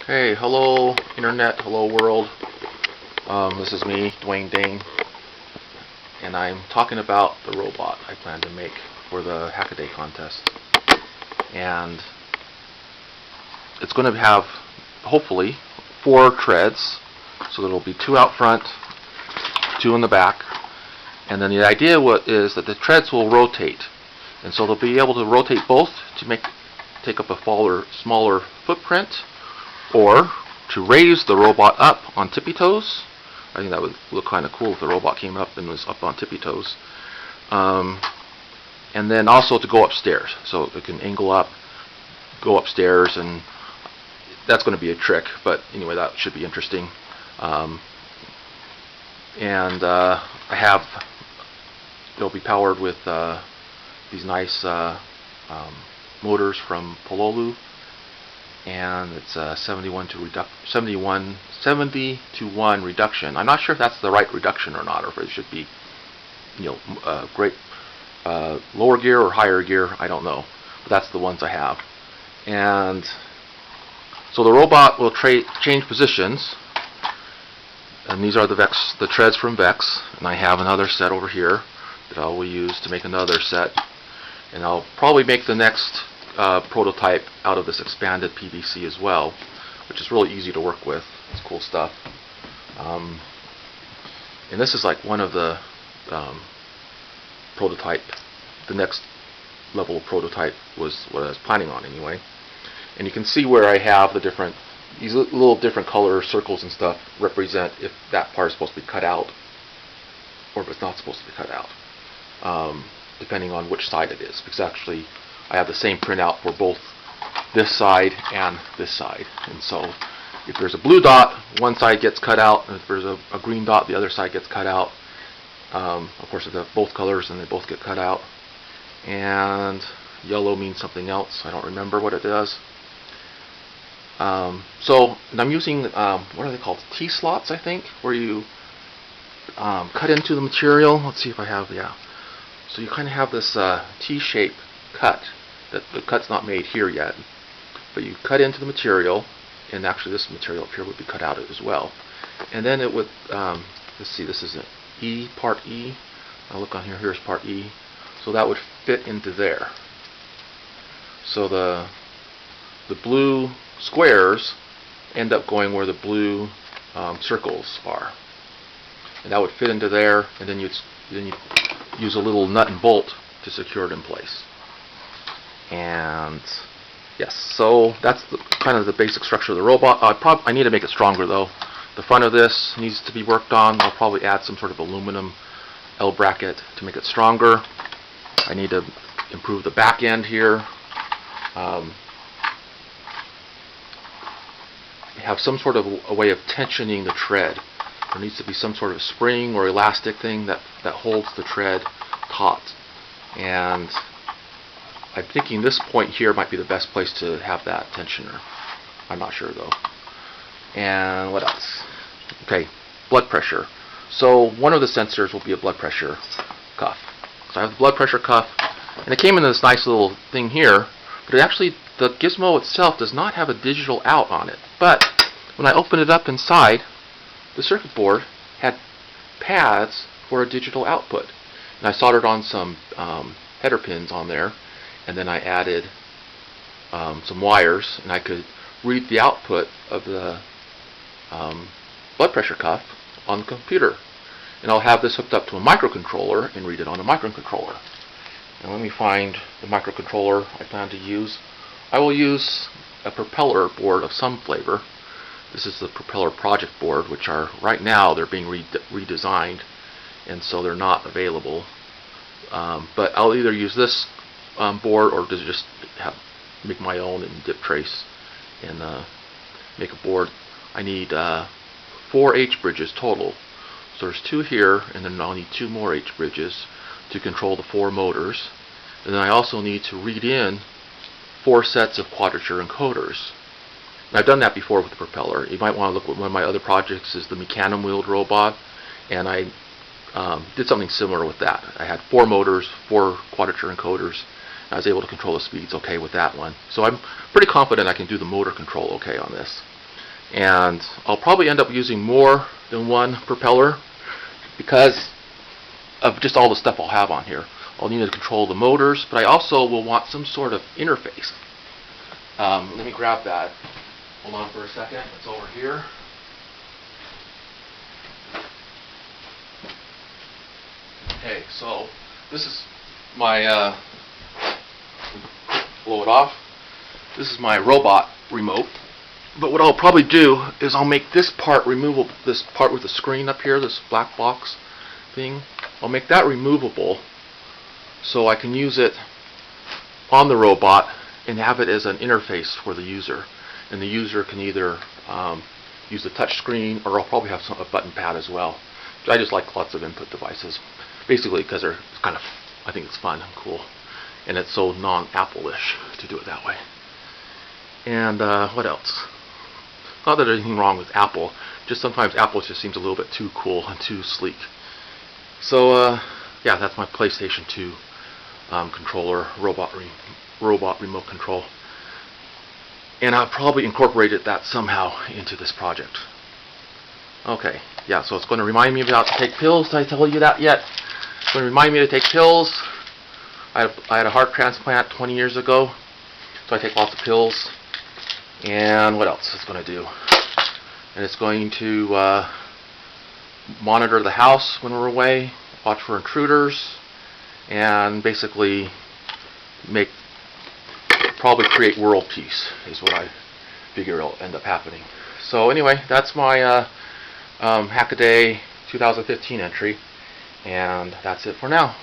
Hey, hello Internet, hello world. This is me, Dwayne Dane, and I'm talking about the robot I plan to make for the Hackaday contest. And it's going to have, hopefully, 4 treads. So there'll be 2 out front, 2 in the back. And then the idea is that the treads will rotate. And so they'll be able to rotate both to take up a smaller footprint, or to raise the robot up on tippy toes. I think that would look kind of cool if the robot came up and was up on tippy toes. And then also to go upstairs, so it can angle up, go upstairs, and that's going to be a trick, but anyway, that should be interesting. It'll be powered with these nice motors from Pololu, and it's a 70 to 1 reduction. I'm not sure if that's the right reduction or not, or if it should be, great lower gear or higher gear. I don't know, but that's the ones I have. And so the robot will change positions, and these are the treads from Vex, and I have another set over here that I will use to make another set, and I'll probably make the next prototype out of this expanded PVC as well, which is really easy to work with. It's cool stuff. And this is like one of the the next level of prototype was what I was planning on anyway. And you can see where I have these little different color circles and stuff represent if that part is supposed to be cut out or if it's not supposed to be cut out, depending on which side it is. Because actually I have the same printout for both this side and this side. And so if there's a blue dot, one side gets cut out, and if there's a green dot, the other side gets cut out. Of course, if they have both colors, then they both get cut out. And yellow means something else. I don't remember what it does. And I'm using, what are they called? T-slots, I think, where you cut into the material. Let's see if I have, yeah. So you kind of have this T-shape cut. That the cut's not made here yet, but you cut into the material, and actually this material up here would be cut out as well. And then it would, let's see, this is an E, part E. I'll look on here, here's part E. So that would fit into there. So the blue squares end up going where the blue circles are, and that would fit into there, and then you'd use a little nut and bolt to secure it in place. And yes, so that's kind of the basic structure of the robot. I need to make it stronger though. The front of this needs to be worked on. I'll probably add some sort of aluminum L bracket to make it stronger. I need to improve the back end here. Have some sort of a way of tensioning the tread. There needs to be some sort of spring or elastic thing that holds the tread taut. And I'm thinking this point here might be the best place to have that tensioner. I'm not sure though. And what else? Okay, blood pressure. So one of the sensors will be a blood pressure cuff. So I have the blood pressure cuff, and it came in this nice little thing here, but the gizmo itself does not have a digital out on it. But when I opened it up inside, the circuit board had pads for a digital output. And I soldered on some header pins on there, and then I added some wires, and I could read the output of the blood pressure cuff on the computer. And I'll have this hooked up to a microcontroller and read it on a microcontroller. And let me find the microcontroller I plan to use. I will use a propeller board of some flavor. This is the propeller project board, which are right now they're being redesigned, and so they're not available. But I'll either use this board or just make my own and dip trace and make a board. I need 4 H bridges total. So there's 2 here, and then I'll need 2 more H bridges to control the 4 motors. And then I also need to read in 4 sets of quadrature encoders. And I've done that before with the propeller. You might want to look at one of my other projects is the mecanum wheeled robot, and I did something similar with that. I had 4 motors, 4 quadrature encoders. I was able to control the speeds okay with that one. So I'm pretty confident I can do the motor control okay on this. And I'll probably end up using more than one propeller because of just all the stuff I'll have on here. I'll need to control the motors, but I also will want some sort of interface. Let me grab that. Hold on for a second. It's over here. Okay, so this is my, blow it off. This is my robot remote. But what I'll probably do is I'll make this part removable, this part with the screen up here, this black box thing. I'll make that removable so I can use it on the robot and have it as an interface for the user. And the user can either use the touch screen, or I'll probably have a button pad as well. I just like lots of input devices, basically because they're kind of, I think it's fun and cool, and it's so non-Apple-ish to do it that way. And what else? Not that there's anything wrong with Apple, just sometimes Apple just seems a little bit too cool and too sleek. So yeah, that's my PlayStation 2 controller, robot remote control. And I've probably incorporated that somehow into this project. Okay, yeah, so it's going to remind me about to take pills. Did I tell you that yet? It's going to remind me to take pills. I had a heart transplant 20 years ago, so I take lots of pills. And what else is it going to do? And it's going to monitor the house when we're away, watch for intruders, and basically probably create world peace is what I figure will end up happening. So anyway, that's my Hackaday 2015 entry, and that's it for now.